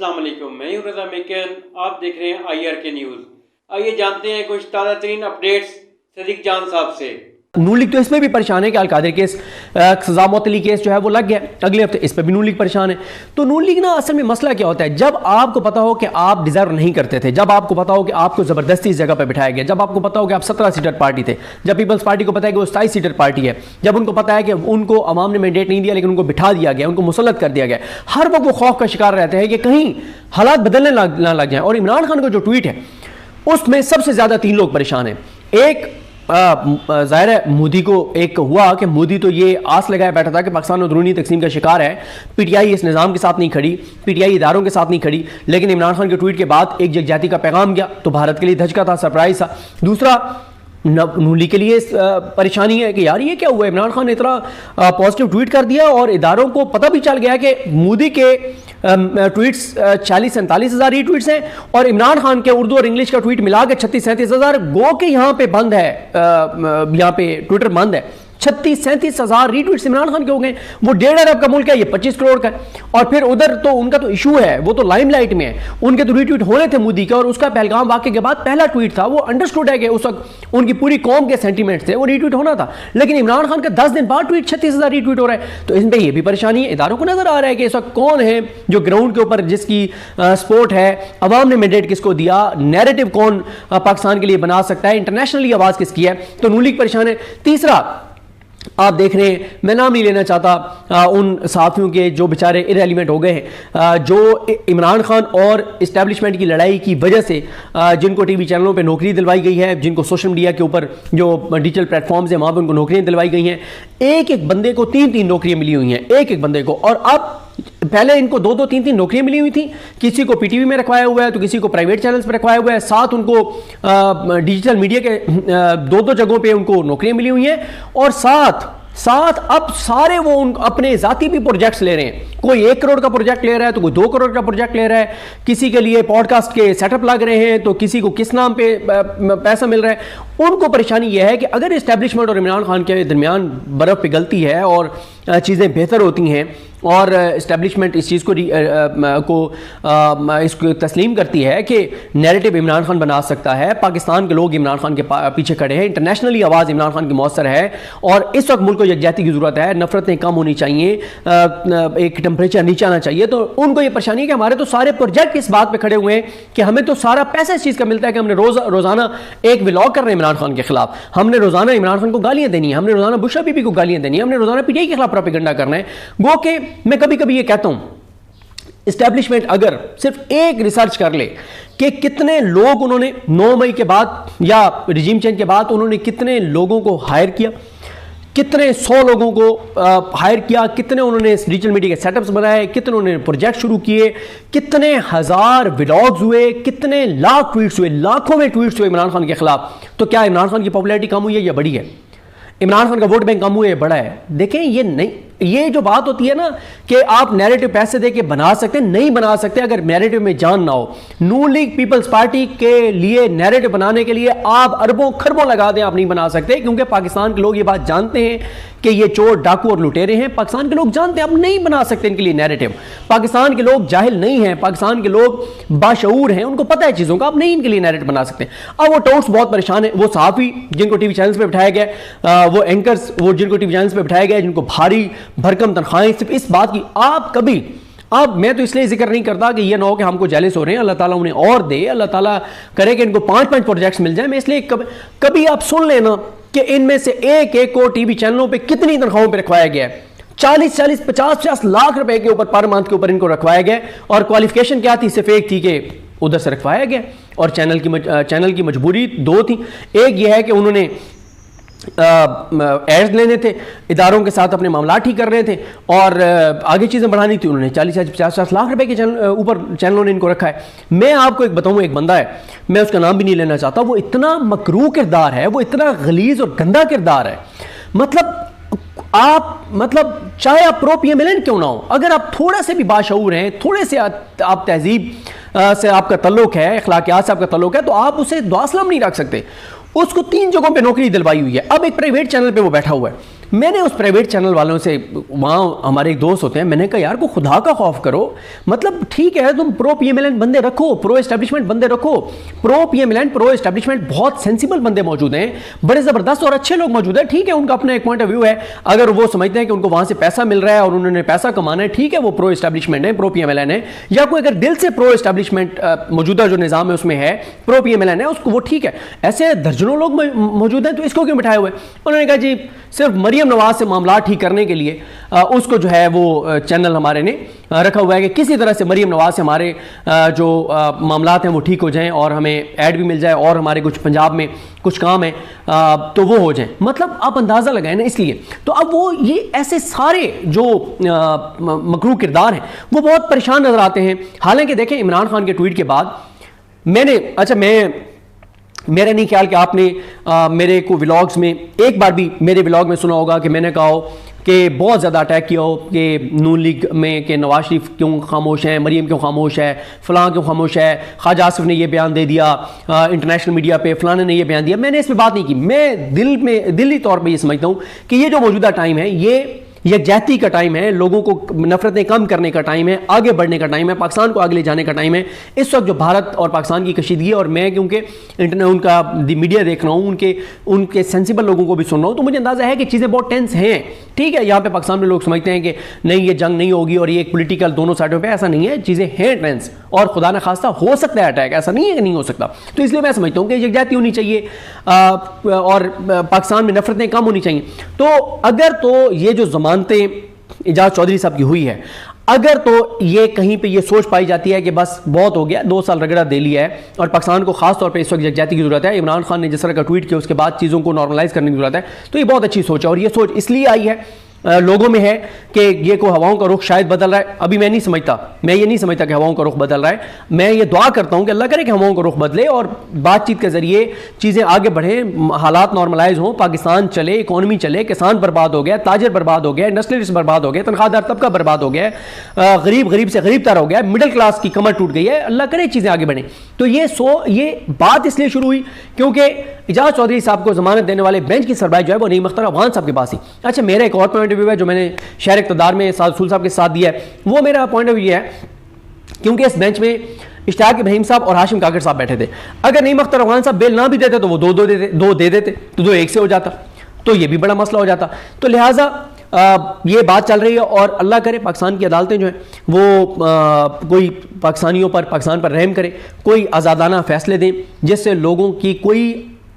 अस्सलाम वालेकुम, मैं हूं रज़ा मेकन। आप देख रहे हैं IRK न्यूज़। आइए जानते हैं कुछ ताज़ा तरीन अपडेट्स सदीक जान साहब से। नून लीग तो इसमें भी परेशान है कि अलकादर केस सजा मुअत्तली केस जो है वो लग गया अगले हफ्ते, इस पर भी नून लीग परेशान है। तो नून लीग ना असल में मसला क्या होता है, जब आपको पता हो कि आप डिजर्व नहीं करते थे, जब आपको पता हो कि आपको ज़बरदस्ती इस जगह पर बिठाया गया, जब आपको पता हो कि आप 17 सीटर पार्टी थे, जब पीपल्स पार्टी को पता है कि वो 27 सीटर पार्टी है, जब उनको पता है कि उनको अवाम ने मैंडेट नहीं दिया लेकिन उनको बिठा दिया गया, उनको मुसल्लत कर दिया गया, हर वक्त वो खौफ का शिकार रहते हैं कि कहीं हालात बदलने ना लग जाए। और इमरान खान का जो ट्वीट है उसमें सबसे ज़्यादा 3 लोग परेशान हैं। एक ज़ाहिर है मोदी को एक हुआ कि मोदी तो ये आस लगाया बैठा था कि पाकिस्तान अंदरूनी तकसीम का शिकार है, पीटीआई इस निज़ाम के साथ नहीं खड़ी, पीटीआई इदारों के साथ नहीं खड़ी, लेकिन इमरान खान के ट्वीट के बाद एक यकजाहती का पैगाम गया तो भारत के लिए धचका था, सरप्राइज था। दूसरा नून लीग के लिए परेशानी है कि यार ये क्या हुआ, इमरान खान ने इतना पॉजिटिव ट्वीट कर दिया और इदारों को पता भी चल गया कि मोदी के ट्वीट्स 40-47 हज़ार रीट्वीट्स हैं और इमरान खान के उर्दू और इंग्लिश का ट्वीट मिला के 36-37 हज़ार, गो के यहाँ पे बंद है, यहाँ पे ट्विटर बंद है। 36-37 हज़ार रीट्वीट्स इमरान खान के हो गए। वो 1.5 अरब का मुल्क है, ये 25 करोड़ का है। और फिर उधर तो उनका तो इशू है, वो तो लाइमलाइट में है, उनके तो रीट्वीट होने थे मोदी के, और उसका पहलगाम वाक़े के बाद पहला ट्वीट था, वो अंडरस्टूड है कि उस वक्त उनकी पूरी कौम के सेंटीमेंट्स थे, वो रीट्वीट होना था। लेकिन इमरान खान का 10 दिन बाद ट्वीट 36 हज़ार रीट्वीट हो रहा है। तो इसमें ये भी परेशानी है, इदारों को नजर आ रहा है कि इस वक्त कौन है जो ग्राउंड के ऊपर जिसकी सपोर्ट है, अवाम ने मैंडेट किसको दिया, नैरेटिव कौन पाकिस्तान के लिए बना सकता है, इंटरनेशनली आवाज़ किसकी है। तो नून लीग परेशान है। तीसरा आप देख रहे हैं, मैं नाम नहीं लेना चाहता उन साथियों के जो बेचारे इरेलीवेंट हो गए हैं, जो इमरान खान और इस्टेब्लिशमेंट की लड़ाई की वजह से जिनको टीवी चैनलों पे नौकरी दिलवाई गई है, जिनको सोशल मीडिया के ऊपर जो डिजिटल प्लेटफॉर्म्स हैं वहाँ पर उनको नौकरियाँ दिलवाई गई हैं। एक एक बंदे को 3-3 नौकरियाँ मिली हुई हैं, एक एक बंदे को। और अब पहले इनको 2-2, 3-3 नौकरियां मिली हुई थी, किसी को पीटीवी में रखवाया हुआ है तो किसी को प्राइवेट चैनल्स पर रखवाया हुआ है, साथ उनको डिजिटल मीडिया के 2-2 जगहों पे उनको नौकरियां मिली हुई हैं। और साथ अब सारे वो अपने जाती भी प्रोजेक्ट्स ले रहे हैं। कोई 1 करोड़ का प्रोजेक्ट ले रहा है तो कोई 2 करोड़ का प्रोजेक्ट ले रहा है, किसी के लिए पॉडकास्ट के सेटअप लग रहे हैं तो किसी को किस नाम पे पैसा मिल रहा है। उनको परेशानी यह है कि अगर इस्टेब्लिशमेंट और इमरान खान के दरमियान बर्फ़ पिघलती है और चीज़ें बेहतर होती हैं और इस्टेब्लिशमेंट इस चीज़ को इसको तस्लीम करती है कि नैरेटिव इमरान खान बना सकता है, पाकिस्तान के लोग इमरान खान के पीछे खड़े हैं, इंटरनेशनली आवाज़ इमरान खान की मौसर है और इस वक्त मुल्क को यकजाहती की ज़रूरत है, नफरतें कम होनी चाहिए, एक टेम्परेचर नीचे आना चाहिए। तो उनको ये परेशानी है कि हमारे तो सारे प्रोजेक्ट इस बात पर खड़े हुए हैं कि हमें तो सारा पैसा इस चीज़ का मिलता है कि हमने रोज़ाना एक व्लॉग कर रहे हैं इमरान खान के खिलाफ, हमने रोज़ाना इमरान खान को गालियाँ देनी है, हमने रोज़ाना बुशरा बीबी को गालियाँ देनी है, हमने रोज़ाना पीटीआई के खिलाफ प्रोपेगेंडा करना है। गो के मैं कभी कभी ये कहता हूं, एस्टेब्लिशमेंट अगर सिर्फ एक रिसर्च कर ले कि कितने लोग उन्होंने 9 मई के बाद या रिजीम चेंज के बाद उन्होंने कितने लोगों को हायर किया, कितने 100 लोगों को हायर किया, कितने उन्होंने डिजिटल मीडिया के सेटअप्स बनाए, कितने उन्होंने प्रोजेक्ट शुरू किए, कितने हज़ार व्लॉग्स हुए, कितने लाख ट्वीट्स हुए, लाखों में ट्वीट्स हुए इमरान खान के खिलाफ। तो क्या इमरान खान की पॉपुलैरिटी कम हुई है या बढ़ी है? इमरान खान का वोट बैंक कम हुआ है, बड़ा है? देखें, ये नहीं, ये जो बात होती है ना कि आप नैरेटिव पैसे दे के बना सकते हैं, नहीं बना सकते अगर नैरेटिव में जान ना हो। नून लीग पीपल्स पार्टी के लिए नैरेटिव बनाने के लिए आप अरबों खरबों लगा दें, आप नहीं बना सकते, क्योंकि पाकिस्तान के लोग ये बात जानते हैं कि ये चोर डाकू और लुटेरे हैं। पाकिस्तान के लोग जानते हैं आप नहीं बना सकते इनके लिए नैरेटिव। पाकिस्तान के लोग जाहिल नहीं हैं, पाकिस्तान के लोग बाशऊर हैं, उनको पता है चीज़ों का, आप नहीं इनके लिए नैरेटिव बना सकते। अब वो टोट्स बहुत परेशान है, वो सहाफ़ी जिनको टीवी चैनल्स पर बिठाया गया, वो एंकर्स वो जिनको टीवी चैनल्स पर बिठाया गया, जिनको भारी भरकम तनख्वाहें, सिर्फ इस बात की अब मैं तो इसलिए जिक्र नहीं करता कि ये ना हो कि हमको जेलस हो रहे हैं, अल्लाह ताला उन्हें और दे, अल्लाह ताला करे कि इनको 5-5 प्रोजेक्ट्स मिल जाए। मैं इसलिए कभी आप सुन लेना कि इनमें से एक को टीवी चैनलों पे कितनी तनख्वाहों पे रखवाया गया है। 40-40, 50-50 लाख रुपए के ऊपर पर मंथ के ऊपर इनको रखवाया गया और क्वालिफिकेशन क्या थी? सिर्फ एक थी कि उधर से रखवाया गया और चैनल की मजबूरी 2 थी। एक ये है कि उन्होंने एड्स लेने थे, इदारों के साथ अपने मामला ठीक कर रहे थे और आगे चीज़ें बढ़ानी थी। उन्होंने 40-50 लाख रुपए के ऊपर चैनलों ने इनको रखा है। मैं आपको एक बताऊं, एक बंदा है, मैं उसका नाम भी नहीं लेना चाहता, वो इतना मकरूह किरदार है, वो इतना गलीज और गंदा किरदार है। मतलब चाहे आप प्रो PMLN क्यों ना हो, अगर आप थोड़ा से भी बाशऊर हैं, थोड़े से आप तहजीब से आपका ताल्लुक है, अखलाकियात से आपका ताल्लुक है, तो आप उसे दुआ सलाम नहीं रख सकते। उसको 3 जगहों पे नौकरी दिलवाई हुई है। अब एक प्राइवेट चैनल पे वो बैठा हुआ है, میں نے اس پرائیویٹ چینل والوں سے, وہاں ہمارے ایک دوست ہوتے ہیں, میں نے کہا یار کو خدا کا خوف کرو, مطلب ٹھیک ہے تم پرو پی ایم ایل این بندے رکھو, پرو اسٹیبلشمنٹ بندے رکھو, پرو پی ایم ایل این پرو اسٹیبلشمنٹ بہت سینسیبل بندے موجود ہیں, بڑے زبردست اور اچھے لوگ موجود ہیں, ٹھیک ہے ان کا اپنا ایک پوائنٹ آف ویو ہے, اگر وہ سمجھتے ہیں کہ ان کو وہاں سے پیسہ مل رہا ہے اور انہوں نے پیسہ کمانا ہے, ٹھیک ہے وہ پرو اسٹیبلشمنٹ ہے, پرو پی ایم ایل این ہے, یا کوئی اگر دل سے پرو اسٹیبلشمنٹ موجودہ جو نظام ہے اس میں ہے, پرو پی ایم ایل این ہے, اس کو وہ ٹھیک ہے. ایسے درجنوں لوگ موجود ہیں, تو اس کو کیوں بٹھائے ہوئے؟ انہوں نے کہا جی صرف مریم نواز سے معاملات ٹھیک کرنے کے لیے اس کو جو ہے وہ چینل ہمارے نے رکھا ہوا ہے کہ کسی طرح سے مریم نواز سے ہمارے جو معاملات ہیں وہ ٹھیک ہو جائیں اور ہمیں ایڈ بھی مل جائے اور ہمارے کچھ پنجاب میں کچھ کام ہیں تو وہ ہو جائیں. مطلب آپ اندازہ لگائیں نا, اس لیے تو اب وہ یہ ایسے سارے جو مکروہ کردار ہیں وہ بہت پریشان نظر آتے ہیں. حالانکہ دیکھیں عمران خان کے ٹویٹ کے بعد میں نے, اچھا میرا نہیں خیال کہ آپ نے میرے کو ولاگز میں ایک بار بھی میرے ولاگ میں سنا ہوگا کہ میں نے کہا ہو کہ بہت زیادہ اٹیک کیا ہو کہ نون لیگ میں کہ نواز شریف کیوں خاموش ہیں, مریم کیوں خاموش ہے, فلاں کیوں خاموش ہے, خواجہ آصف نے یہ بیان دے دیا انٹرنیشنل میڈیا پہ, فلاں نے یہ بیان دیا. میں نے اس پہ بات نہیں کی. میں دلی طور پہ یہ سمجھتا ہوں کہ یہ جو موجودہ ٹائم ہے یہ یکجہتی کا ٹائم ہے, لوگوں کو نفرتیں کم کرنے کا ٹائم ہے, آگے بڑھنے کا ٹائم ہے, پاکستان کو آگے لے جانے کا ٹائم ہے. اس وقت جو بھارت اور پاکستان کی کشیدگی ہے, اور میں کیونکہ ان کا میڈیا دیکھ رہا ہوں, ان کے سینسیبل لوگوں کو بھی سن رہا ہوں, تو مجھے اندازہ ہے کہ چیزیں بہت ٹینس ہیں. ٹھیک ہے, یہاں پہ پاکستان میں لوگ سمجھتے ہیں کہ نہیں یہ جنگ نہیں ہوگی اور یہ ایک پولیٹیکل دونوں سائڈوں پہ, ایسا نہیں ہے, چیزیں ہیں ٹینس, اور خدا نہ خواستہ ہو سکتا ہے اٹیک, ایسا نہیں ہے کہ نہیں ہو سکتا. تو اس لیے میں سمجھتا ہوں کہ یکجہتی ہونی چاہیے اور پاکستان میں نفرتیں کم ہونی چاہیے. تو اگر تو یہ جو ضمانتیں اعجاز چودھری صاحب کی ہوئی ہے, اگر تو یہ کہیں پہ یہ سوچ پائی جاتی ہے کہ بس بہت ہو گیا, 2 سال رگڑا دے لیا ہے اور پاکستان کو خاص طور پہ اس وقت یکجہتی کی ضرورت ہے, عمران خان نے جس طرح کا ٹویٹ کیا اس کے بعد چیزوں کو نارملائز کرنے کی ضرورت ہے, تو یہ بہت اچھی سوچ ہے. اور یہ سوچ اس لیے آئی ہے لوگوں میں ہے کہ یہ کوئی ہواؤں کا رخ شاید بدل رہا ہے. ابھی میں یہ نہیں سمجھتا کہ ہواؤں کا رخ بدل رہا ہے. میں یہ دعا کرتا ہوں کہ اللہ کرے کہ ہواؤں کا رخ بدلے اور بات چیت کے ذریعے چیزیں آگے بڑھیں, حالات نارملائز ہوں, پاکستان چلے, اکانومی چلے, کسان برباد ہو گیا, تاجر برباد ہو گیا, انڈسٹریلسٹ برباد ہو گیا, تنخواہ دار طبقہ برباد ہو گیا, غریب سے غریب تر ہو گیا, مڈل کلاس کی کمر ٹوٹ گئی ہے. اللہ کرے چیزیں آگے بڑھیں. تو یہ بات اس لیے شروع ہوئی کیونکہ اعجاز چودھری صاحب کو ضمانت دینے والے بینچ کی سربراہی جو ہے وہ نعیم اختر افغان صاحب کے پاس ہی. اچھا, میرا ایک اور پوائنٹ آف ویو ہے جو میں نے شہر اقتدار میں سعد رسول صاحب کے ساتھ دیا ہے, وہ میرا پوائنٹ آف ویو ہے کیونکہ اس بینچ میں اشتیاق ابراہیم صاحب اور ہاشم کاکڑ صاحب بیٹھے تھے. اگر نعیم اختر افغان صاحب بیل نہ بھی دیتے تو وہ دو دے دیتے, تو 2 1 سے ہو جاتا, تو یہ بھی بڑا مسئلہ ہو جاتا. تو لہٰذا یہ بات چل رہی ہے, اور اللہ کرے پاکستان کی عدالتیں جو ہیں وہ کوئی پاکستان پر رحم کرے, کوئی آزادانہ فیصلے دیں جس سے لوگوں کی کوئی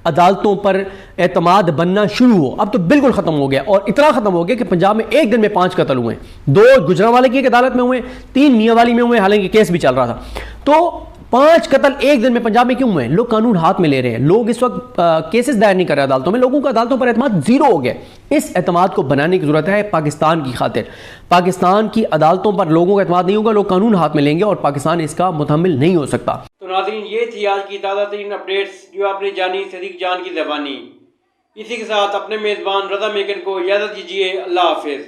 عدالتوں پر اعتماد بننا شروع ہو. اب تو بالکل ختم ہو گیا, اور اتنا ختم ہو گیا کہ پنجاب میں ایک دن میں 5 قتل ہوئے ہیں. 2 گجرانوالے کی ایک عدالت میں ہوئے, 3 میاں والی میں ہوئے, حالانکہ کیس بھی چل رہا تھا. تو 5 قتل ایک دن میں پنجاب میں کیوں ہوئے ہیں؟ لوگ قانون ہاتھ میں لے رہے ہیں, لوگ اس وقت کیسز دائر نہیں کر رہے عدالتوں میں, لوگوں کا عدالتوں پر اعتماد 0 ہو گیا. اس اعتماد کو بنانے کی ضرورت ہے پاکستان کی خاطر. پاکستان کی عدالتوں پر لوگوں کا اعتماد نہیں ہوگا, لوگ قانون ہاتھ میں لیں گے اور پاکستان اس کا متحمل نہیں ہو سکتا. تو ناظرین, یہ تھی آج کی تازہ ترین اپڈیٹس جو آپ نے جانی صدیق جان کی زبانی. اسی کے ساتھ اپنے میزبان رضا میکن کو اجازت دیجیے. اللہ حافظ.